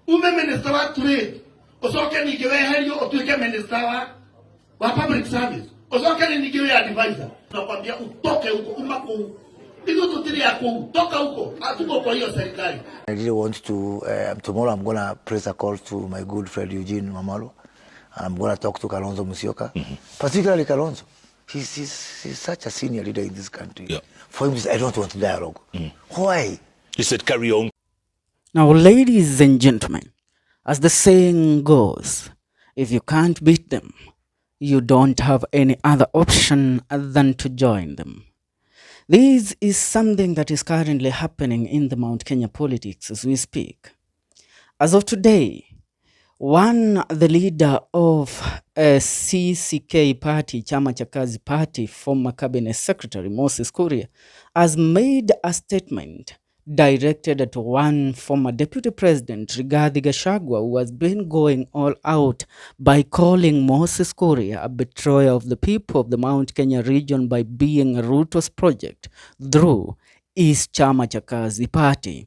Ume minister wa trade. Usoke nikiwe helio otuike minister wa public service. Usoke nikiwe advisor. Nakwambia utoke huko umako. Hizo tutiri yako toka huko. Hatuko kwa hiyo serikali. I really want to tomorrow I'm going to press a call to my good friend Eugene Mamalo. I'm going to talk to Kalonzo Musyoka. Particularly Kalonzo. He's such a senior leader in this country. Yeah. For him, I don't want dialogue. Why? He said, carry on. Now, ladies and gentlemen, as the saying goes, if you can't beat them, you don't have any other option than to join them. This is something that is currently happening in the Mount Kenya politics as we speak. As of today, the leader of a CCK party, Chama cha Kazi party, former cabinet secretary Moses Kuria, has made a statement directed to one former deputy president, Rigathi Gachagua, who has been going all out by calling Moses Kuria a betrayer of the people of the Mount Kenya region by being a RUTO's project through his Chama cha Kazi party.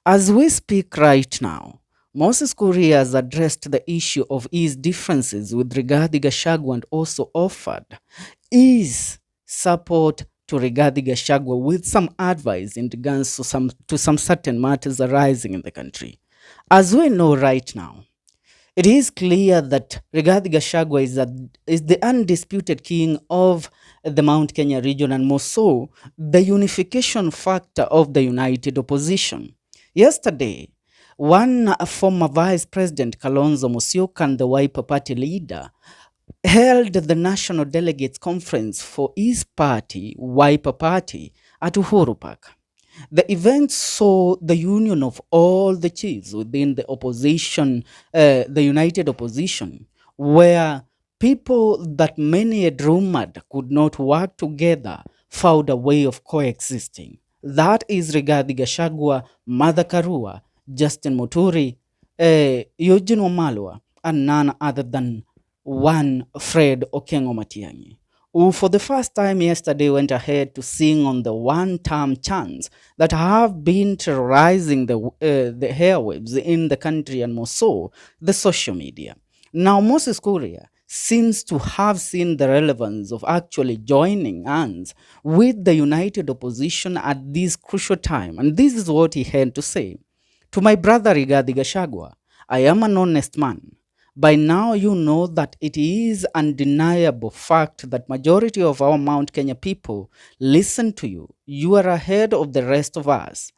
As we speak right now, Moses Kuria has addressed the issue of his differences with Rigathi Gachagua and also offered his support to Rigathi Gachagua with some advice in regards to some certain matters arising in the country. As we know right now, it is clear that Rigathi Gachagua is the undisputed king of the Mount Kenya region, and more so, the unification factor of the united opposition. Yesterday, one former Vice President Kalonzo Musyoka and the Wiper Party leader held the National Delegates Conference for his party, Wiper Party, at Uhuru Park. The event saw the union of all the chiefs within the opposition, the united opposition, where people that many had rumored could not work together found a way of coexisting. That is Rigathi Gachagua, Martha Karua, Justin Muturi, Eugene Wamalwa, and none other than one Fred Okengo Matiang'i, who for the first time yesterday went ahead to sing on the one-term chants that have been terrorizing the airwaves in the country and more so the social media. Now Moses Kuria seems to have seen the relevance of actually joining hands with the united opposition at this crucial time, and this is what he had to say. To my brother Rigathi Gachagua, I am an honest man. By now you know that it is undeniable fact that majority of our Mount Kenya people listen to you. You are ahead of the rest of us.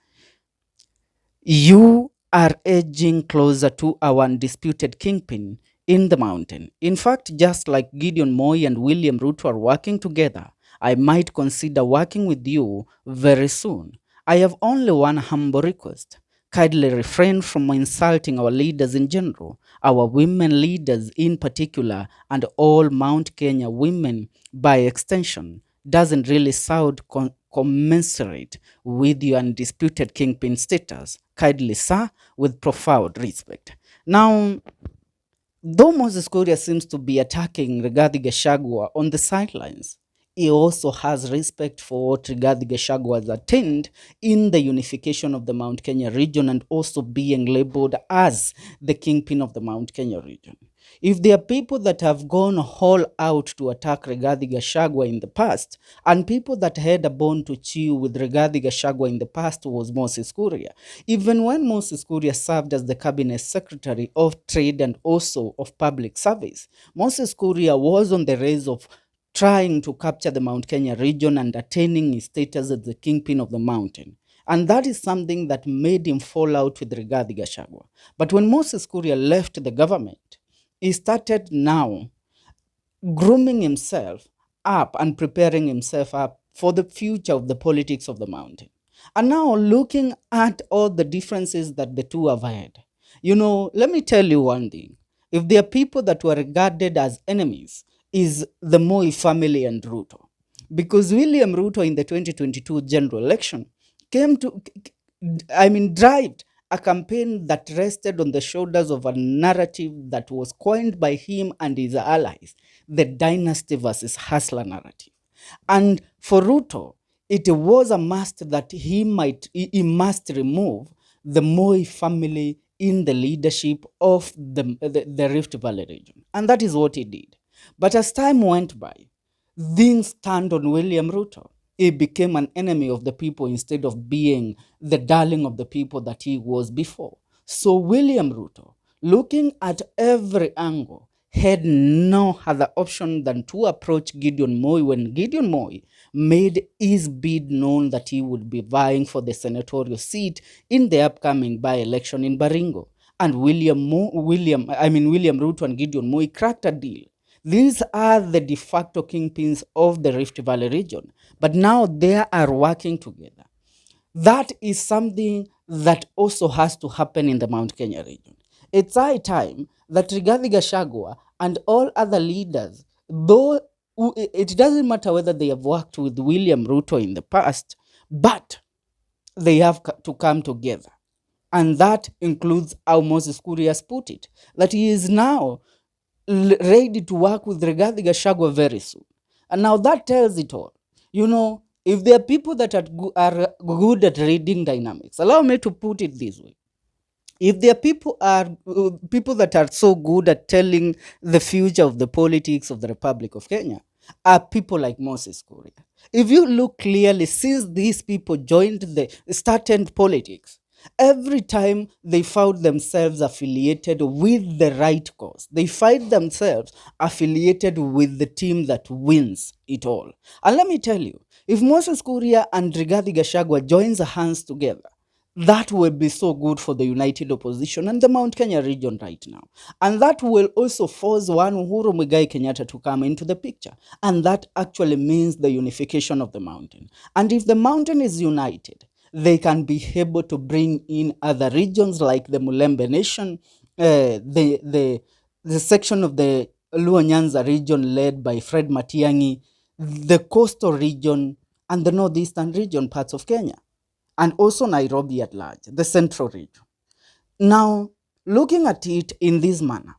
You are edging closer to our undisputed kingpin in the mountain. In fact, just like Gideon Moi and William Ruto are working together, I might consider working with you very soon. I have only one humble request. Kindly refrain from insulting our leaders in general, our women leaders in particular, and all Mount Kenya women by extension. Doesn't really sound commensurate with your undisputed kingpin status. Kindly, sir, with profound respect. Now, though Moses Kuria seems to be attacking Rigathi Gachagua on the sidelines, he also has respect for what Rigathi Gachagua has attained in the unification of the Mount Kenya region and also being labeled as the kingpin of the Mount Kenya region. If there are people that have gone all out to attack Rigathi Gachagua in the past, and people that had a bone to chew with Rigathi Gachagua in the past was Moses Kuria. Even when Moses Kuria served as the cabinet secretary of trade and also of public service, Moses Kuria was on the race of trying to capture the Mount Kenya region and attaining his status as the kingpin of the mountain. And that is something that made him fall out with Rigathi Gachagua. But when Moses Kuria left the government, he started now grooming himself up and preparing himself up for the future of the politics of the mountain. And now looking at all the differences that the two have had, let me tell you one thing. If there are people that were regarded as enemies, is the Moi family and Ruto. Because William Ruto in the 2022 general election drived a campaign that rested on the shoulders of a narrative that was coined by him and his allies, the dynasty versus hustler narrative. And for Ruto, it was a must that he must remove the Moi family in the leadership of the Rift Valley region. And that is what he did. But as time went by, things turned on William Ruto. He became an enemy of the people instead of being the darling of the people that he was before. So William Ruto, looking at every angle, had no other option than to approach Gideon Moi when Gideon Moi made his bid known that he would be vying for the senatorial seat in the upcoming by-election in Baringo. And William Ruto and Gideon Moi cracked a deal. These are the de facto kingpins of the Rift Valley region, but now they are working together. That is something that also has to happen in the Mount Kenya region. It's high time that Rigathi Gachagua and all other leaders, though it doesn't matter whether they have worked with William Ruto in the past, but they have to come together. And that includes how Moses Kuria has put it, that he is now ready to work with Rigathi Gachagua very soon. And now that tells it all. You know, if there are people that are good at reading dynamics, allow me to put it this way. If there are people that are so good at telling the future of the politics of the Republic of Kenya, are people like Moses Kuria. If you look clearly, since these people started politics, every time they found themselves affiliated with the right cause, they find themselves affiliated with the team that wins it all. And let me tell you, if Moses Kuria and Rigathi Gachagua joins hands together, that will be so good for the united opposition and the Mount Kenya region right now. And that will also force one Uhuru Muigai Kenyatta to come into the picture. And that actually means the unification of the mountain. And if the mountain is united, they can be able to bring in other regions like the Mulembe Nation, the section of the Luo Nyanza region led by Fred Matiang'i, the coastal region, and the northeastern region parts of Kenya, and also Nairobi at large, the central region. Now, looking at it in this manner,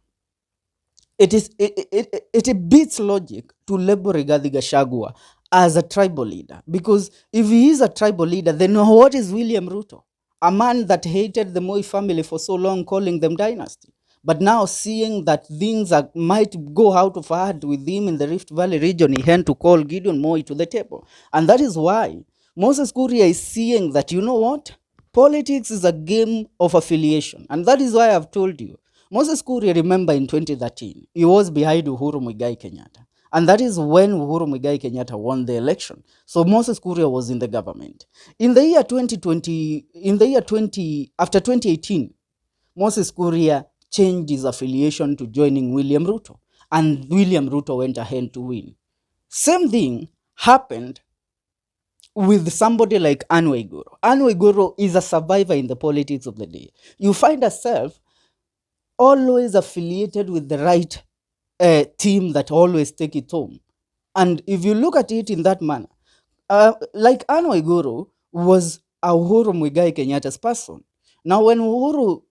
it beats logic to label Rigathi Gachagua as a tribal leader, because if he is a tribal leader, then what is William Ruto? A man that hated the Moi family for so long, calling them dynasty. But now seeing that things might go out of hand with him in the Rift Valley region, he had to call Gideon Moi to the table. And that is why Moses Kuria is seeing that, you know what? Politics is a game of affiliation. And that is why I've told you, Moses Kuria, remember in 2013, he was behind Uhuru Muigai Kenyatta. And that is when Uhuru Muigai Kenyatta won the election. So Moses Kuria was in the government. In the year 2020, after 2018, Moses Kuria changed his affiliation to joining William Ruto. And William Ruto went ahead to win. Same thing happened with somebody like Waiguru. Waiguru is a survivor in the politics of the day. You find yourself always affiliated with the right team that always take it home. And if you look at it in that manner, like Waiguru was Uhuru Muigai Kenyatta's person. Now when Uhuru,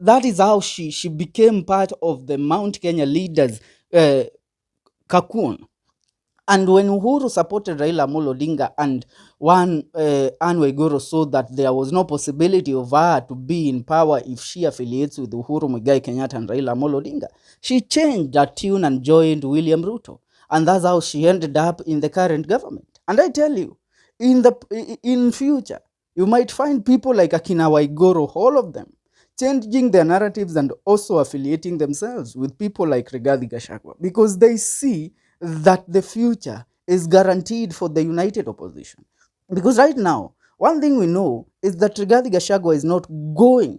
that is how she became part of the Mount Kenya leaders cocoon. And when Uhuru supported Raila Amolo Odinga and Anne Waiguru saw that there was no possibility of her to be in power if she affiliates with Uhuru Muigai Kenyatta and Raila Amolo Odinga, she changed her tune and joined William Ruto. And that's how she ended up in the current government. And I tell you, in future, you might find people like Akina Waiguru, all of them, changing their narratives and also affiliating themselves with people like Rigathi Gachagua, because they see that the future is guaranteed for the united opposition. Because right now, one thing we know is that Rigathi Gachagua is not going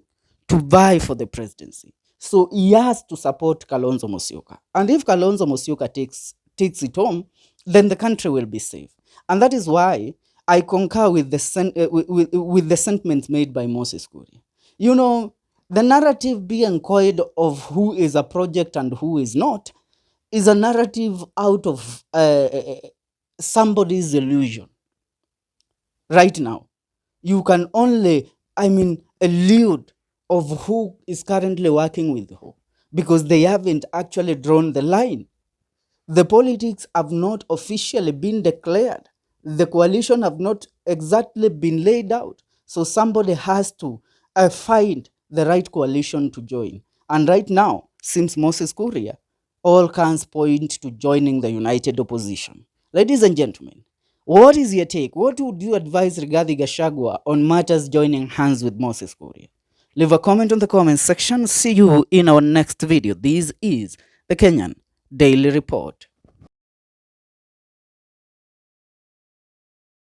to vie for the presidency. So he has to support Kalonzo Musyoka. And if Kalonzo Musyoka takes it home, then the country will be safe. And that is why I concur with the sentiments made by Moses Kuria. You know, the narrative being coined of who is a project and who is not is a narrative out of somebody's illusion. Right now, you can only, elude of who is currently working with who, because they haven't actually drawn the line. The politics have not officially been declared. The coalition have not exactly been laid out. So somebody has to find the right coalition to join. And right now, since Moses Kuria, all cans point to joining the united opposition. Ladies and gentlemen, what is your take? What would you advise Rigathi Gachagua on matters joining hands with Moses Kuria? Leave a comment on the comment section. See you in our next video. This is the Kenyan Daily Report.